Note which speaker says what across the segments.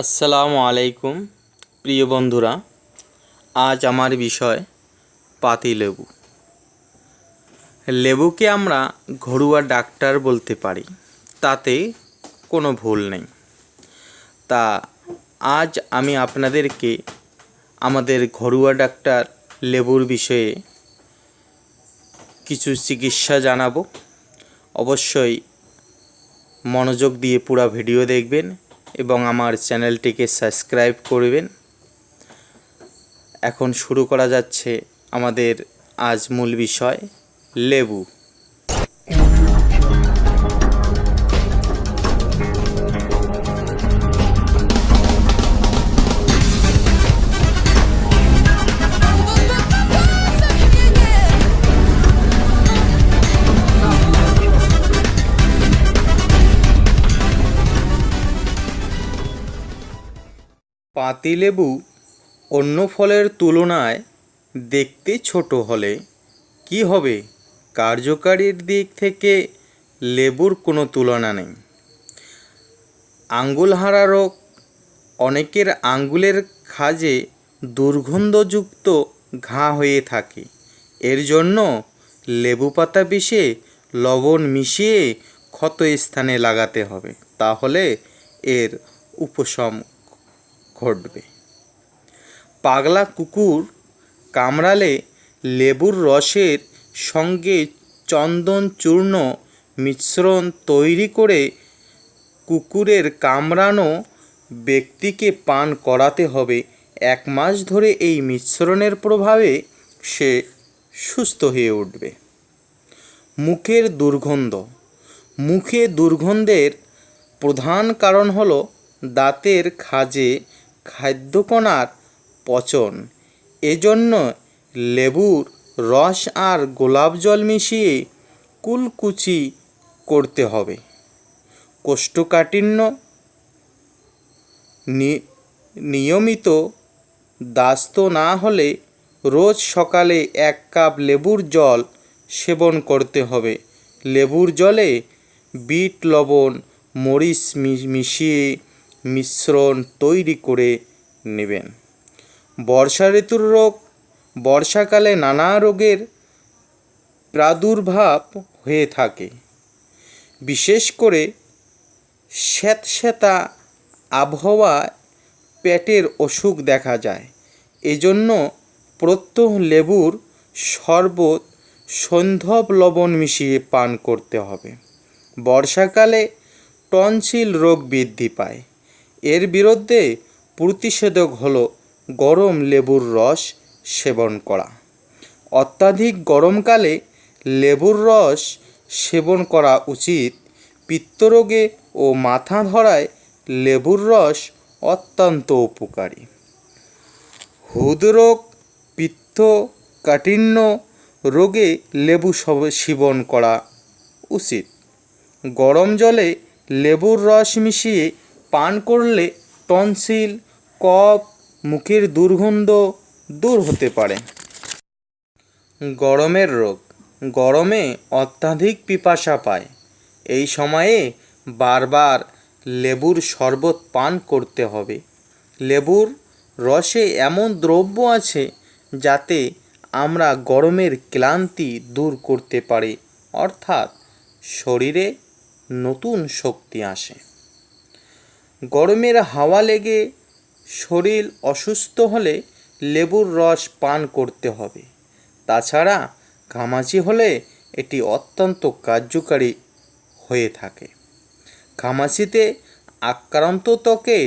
Speaker 1: আসসালামু আলাইকুম প্রিয় বন্ধুরা। আজ আমার বিষয় পাতিলেবু। লেবুকে আমরা ঘরোয়া ডাক্তার বলতে পারি, তাতে কোনো ভুল নেই। তা আজ আমি আপনাদেরকে আমাদের ঘরোয়া ডাক্তার লেবুর বিষয়ে কিছু চিকিৎসা জানাবো। অবশ্যই মনোযোগ দিয়ে পুরো ভিডিও দেখবেন এবং আমার চ্যানেলটিকে সাবস্ক্রাইব করবেন। এখন শুরু করা যাচ্ছে আমাদের আজ মূল বিষয় লেবু। পাতিলেবু অন্য ফলের তুলনায় দেখতে ছোট হলে কি হবে, কার্যকারীর দিক থেকে লেবুর কোনো তুলনা নেই। আঙ্গুলহারা রোগ, অনেকের আঙ্গুলের খাঁজে দুর্গন্ধযুক্ত ঘা হয়ে থাকে। এর জন্য লেবু পাতা পিষে লবণ মিশিয়ে ক্ষত স্থানে লাগাতে হবে, তাহলে এর উপশম ঘটবে। পাগলা কুকুর কামড়ালে লেবুর রসের সঙ্গে চন্দন চূর্ণ মিশ্রণ তৈরি করে কুকুরের কামড়ানো ব্যক্তিকে পান করাতে হবে। 1 মাস ধরে এই মিশ্রণের প্রভাবে সে সুস্থ হয়ে উঠবে। মুখের দুর্গন্ধ। মুখে দুর্গন্ধের প্রধান কারণ হলো দাঁতের খাঁজে খাদ্যকণার পচন। এজন্য লেবুর রস আর গোলাপ জল মিশিয়ে কুলকুচি করতে হবে। কোষ্ঠকাঠিন্য। নিয়মিত দাস্ত না হলে রোজ সকালে 1 কাপ লেবুর জল সেবন করতে হবে। লেবুর জলে বিট লবণ মরিচ মিশিয়ে মিশ্রণ তৈরি করে নেবেন। বর্ষা ঋতুর রোগ। বর্ষাকালে নানা রোগের প্রাদুর্ভাব হয়ে থাকে। বিশেষ করে স্যাঁতস্যাঁতা আবহাওয়ায় পেটের অসুখ দেখা যায়। এজন্য প্রত্যহ লেবুর শরবত সৈন্ধব লবণ মিশিয়ে পান করতে হবে। বর্ষাকালে টনসিল রোগ বৃদ্ধি পায়। এর বিরুদ্ধে প্রতিষেধক হলো গরম লেবুর রস সেবন করা। অত্যাধিক গরমকালে লেবুর রস সেবন করা উচিত। পিত্তরোগে ও মাথা ধরায় লেবুর রস অত্যন্ত উপকারী। হৃদরোগ, পিত্তকাঠিন্য রোগে লেবু সেবন করা উচিত। গরম জলে লেবুর রস মিশিয়ে পান করলে টনসিল, কফ, মুখের দুর্গন্ধ দূর হতে পারে। গরমের রোগ। গরমে অত্যাধিক পিপাসা পায়। এই সময়ে বারবার লেবুর শরবত পান করতে হবে। লেবুর রসে এমন দ্রব্য আছে যাতে আমরা গরমের ক্লান্তি দূর করতে পারি, অর্থাৎ শরীরে নতুন শক্তি আসে। গরমের হাওয়া লেগে শরীর অসুস্থ হলে লেবুর রস পান করতে হবে। তাছাড়া ঘামাচি হলে এটি অত্যন্ত কার্যকারী হয়ে থাকে। ঘামাচিতে আক্রান্ত ত্বকে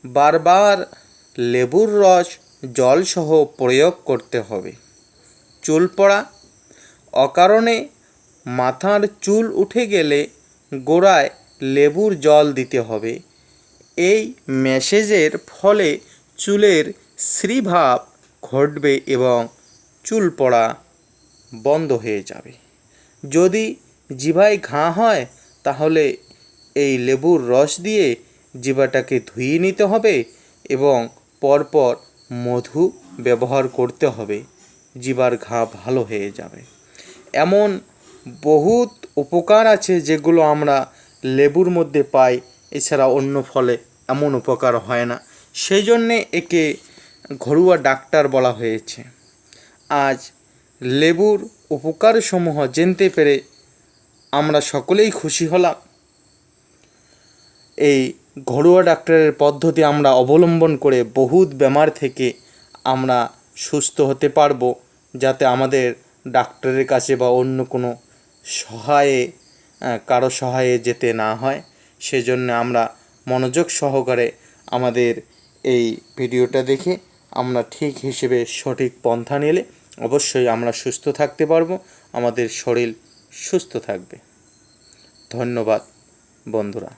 Speaker 1: বারবার লেবুর রস জলসহ প্রয়োগ করতে হবে। চুল পড়া। অকারণে মাথার চুল উঠে গেলে গোড়ায় লেবুর জল দিতে হবে। এই ম্যাসেজের ফলে চুলের শ্রীভাব ঘটবে এবং চুল পড়া বন্ধ হয়ে যাবে। যদি জিভায় ঘা হয় তাহলে এই লেবুর রস দিয়ে জিভাটাকে ধুয়ে নিতে হবে এবং পরপর মধু ব্যবহার করতে হবে। জিভার ঘা ভালো হয়ে যাবে। এমন বহুত উপকার আছে যেগুলো আমরা লেবুর মধ্যে পাই, এছাড়া অন্য ফলে এমন উপকার হয় না, সেই জন্যে একে ঘরোয়া ডাক্তার বলা হয়েছে। আজ লেবুর উপকারসমূহ জানতে পেরে আমরা সকলেই খুশি হলাম। এই ঘরোয়া ডাক্তারের পদ্ধতি আমরা অবলম্বন করে বহুত বেমার থেকে আমরা সুস্থ হতে পারবো, যাতে আমাদের ডাক্তারের কাছে বা অন্য কোনো কারো সহায়ে যেতে না হয়। সেজন্য আমরা মনোযোগ সহকারে আমাদের এই ভিডিওটা দেখে আমরা ঠিক হিসেবে সঠিক পন্থা নিলে অবশ্যই আমরা সুস্থ থাকতে পারবো, আমাদের শরীর সুস্থ থাকবে। ধন্যবাদ বন্ধুরা।